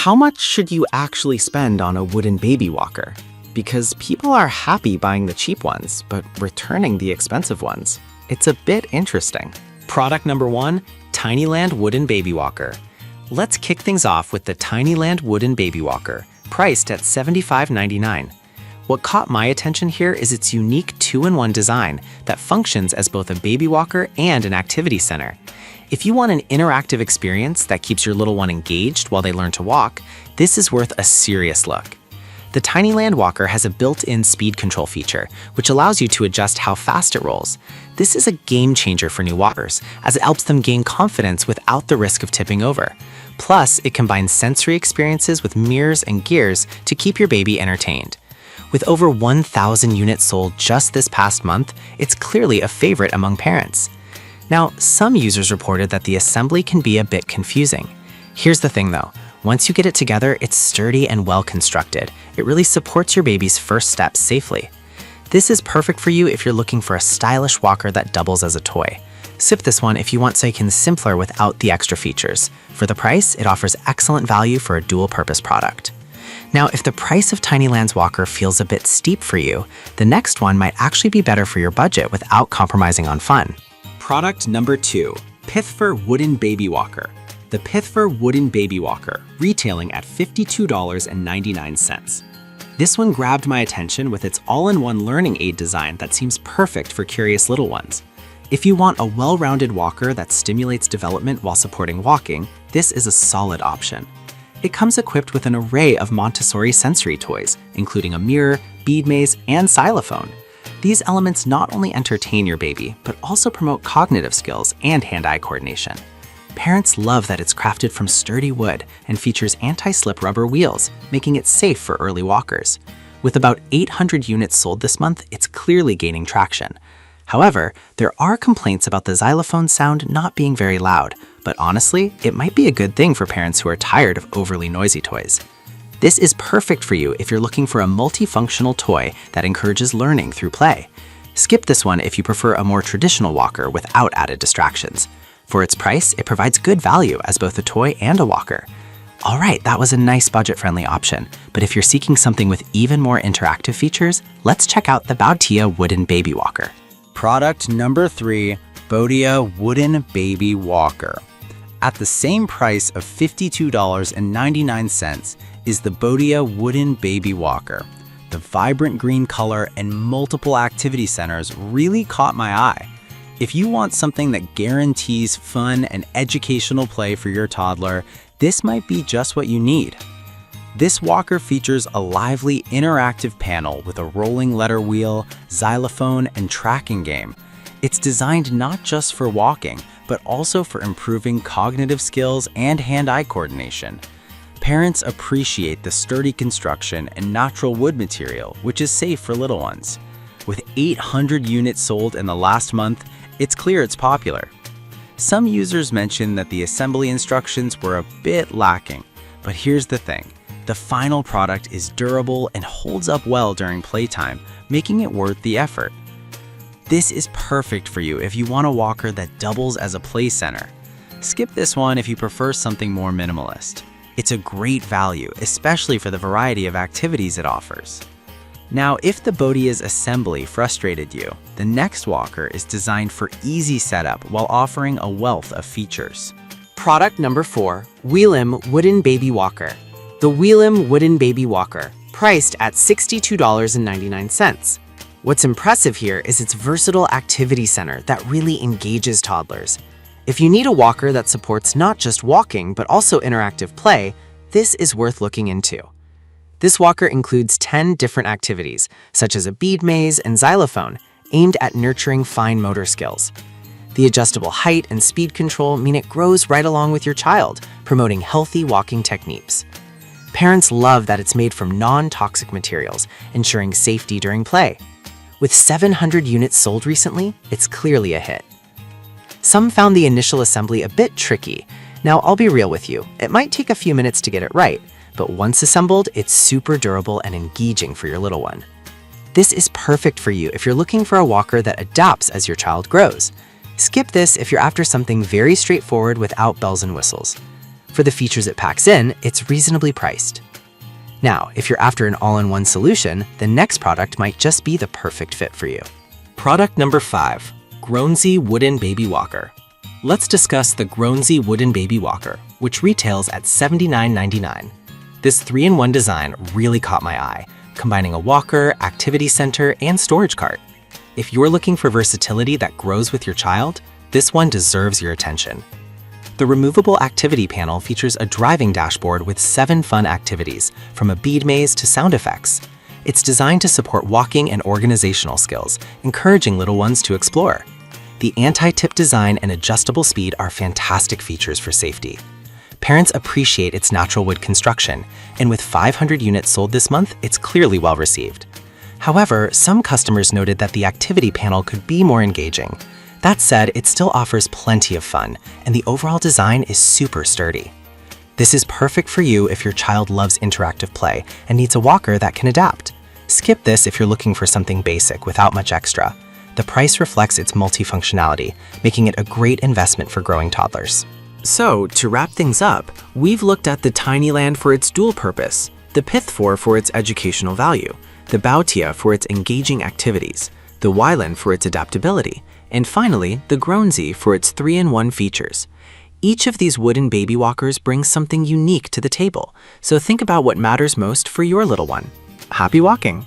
How much should you actually spend on a wooden baby walker? Because people are happy buying the cheap ones, but returning the expensive ones. It's a bit interesting. Product number 1, Tinyland Wooden Baby Walker. Let's kick things off with the Tinyland Wooden Baby Walker, priced at $75.99. What caught my attention here is its unique 2-in-1 design that functions as both a baby walker and an activity center. If you want an interactive experience that keeps your little one engaged while they learn to walk, this is worth a serious look. The Tinyland Walker has a built-in speed control feature, which allows you to adjust how fast it rolls. This is a game changer for new walkers, as it helps them gain confidence without the risk of tipping over. Plus, it combines sensory experiences with mirrors and gears to keep your baby entertained. With over 1,000 units sold just this past month, it's clearly a favorite among parents. Now, some users reported that the assembly can be a bit confusing. Here's the thing though, once you get it together, it's sturdy and well constructed. It really supports your baby's first steps safely. This is perfect for you if you're looking for a stylish walker that doubles as a toy. Skip this one if you want something simpler without the extra features. For the price, it offers excellent value for a dual-purpose product. Now, if the price of Tinyland's walker feels a bit steep for you, the next one might actually be better for your budget without compromising on fun. Product number 2, Pithfer Wooden Baby Walker. The Pithfer Wooden Baby Walker, retailing at $52.99. This one grabbed my attention with its all-in-one learning aid design that seems perfect for curious little ones. If you want a well-rounded walker that stimulates development while supporting walking, this is a solid option. It comes equipped with an array of Montessori sensory toys, including a mirror, bead maze, and xylophone. These elements not only entertain your baby, but also promote cognitive skills and hand-eye coordination. Parents love that it's crafted from sturdy wood and features anti-slip rubber wheels, making it safe for early walkers. With about 800 units sold this month, it's clearly gaining traction. However, there are complaints about the xylophone sound not being very loud, but honestly, it might be a good thing for parents who are tired of overly noisy toys. This is perfect for you if you're looking for a multifunctional toy that encourages learning through play. Skip this one if you prefer a more traditional walker without added distractions. For its price, it provides good value as both a toy and a walker. All right, that was a nice budget-friendly option, but if you're seeking something with even more interactive features, let's check out the Bautia Wooden Baby Walker. Product number 3, Bautia Wooden Baby Walker. At the same price of $52.99 is the Bautia Wooden Baby Walker. The vibrant green color and multiple activity centers really caught my eye. If you want something that guarantees fun and educational play for your toddler, this might be just what you need. This walker features a lively interactive panel with a rolling letter wheel, xylophone, and tracking game. It's designed not just for walking, but also for improving cognitive skills and hand-eye coordination. Parents appreciate the sturdy construction and natural wood material, which is safe for little ones. With 800 units sold in the last month, it's clear it's popular. Some users mentioned that the assembly instructions were a bit lacking, but here's the thing. The final product is durable and holds up well during playtime, making it worth the effort. This is perfect for you if you want a walker that doubles as a play center. Skip this one if you prefer something more minimalist. It's a great value, especially for the variety of activities it offers. Now, if the Bautia's assembly frustrated you, the next walker is designed for easy setup while offering a wealth of features. Product number 4, Wheelim Wooden Baby Walker. The Wheelim Wooden Baby Walker, priced at $62.99. What's impressive here is its versatile activity center that really engages toddlers. If you need a walker that supports not just walking, but also interactive play, this is worth looking into. This walker includes 10 different activities, such as a bead maze and xylophone, aimed at nurturing fine motor skills. The adjustable height and speed control mean it grows right along with your child, promoting healthy walking techniques. Parents love that it's made from non-toxic materials, ensuring safety during play. With 700 units sold recently, it's clearly a hit. Some found the initial assembly a bit tricky. Now, I'll be real with you, it might take a few minutes to get it right, but once assembled, it's super durable and engaging for your little one. This is perfect for you if you're looking for a walker that adapts as your child grows. Skip this if you're after something very straightforward without bells and whistles. For the features it packs in, it's reasonably priced. Now, if you're after an all-in-one solution, the next product might just be the perfect fit for you. Product number 5, Grownzy Wooden Baby Walker. Let's discuss the Grownzy Wooden Baby Walker, which retails at $79.99. This 3-in-1 design really caught my eye, combining a walker, activity center, and storage cart. If you're looking for versatility that grows with your child, this one deserves your attention. The removable activity panel features a driving dashboard with 7 fun activities, from a bead maze to sound effects. It's designed to support walking and organizational skills, encouraging little ones to explore. The anti-tip design and adjustable speed are fantastic features for safety. Parents appreciate its natural wood construction, and with 500 units sold this month, it's clearly well received. However, some customers noted that the activity panel could be more engaging. That said, it still offers plenty of fun, and the overall design is super sturdy. This is perfect for you if your child loves interactive play and needs a walker that can adapt. Skip this if you're looking for something basic without much extra. The price reflects its multifunctionality, making it a great investment for growing toddlers. So, to wrap things up, we've looked at the Tinyland for its dual purpose, the Pith4 for its educational value, the Baotia for its engaging activities, the Wyland for its adaptability, and finally, the Grownzy for its 3-in-1 features. Each of these wooden baby walkers brings something unique to the table, so think about what matters most for your little one. Happy walking!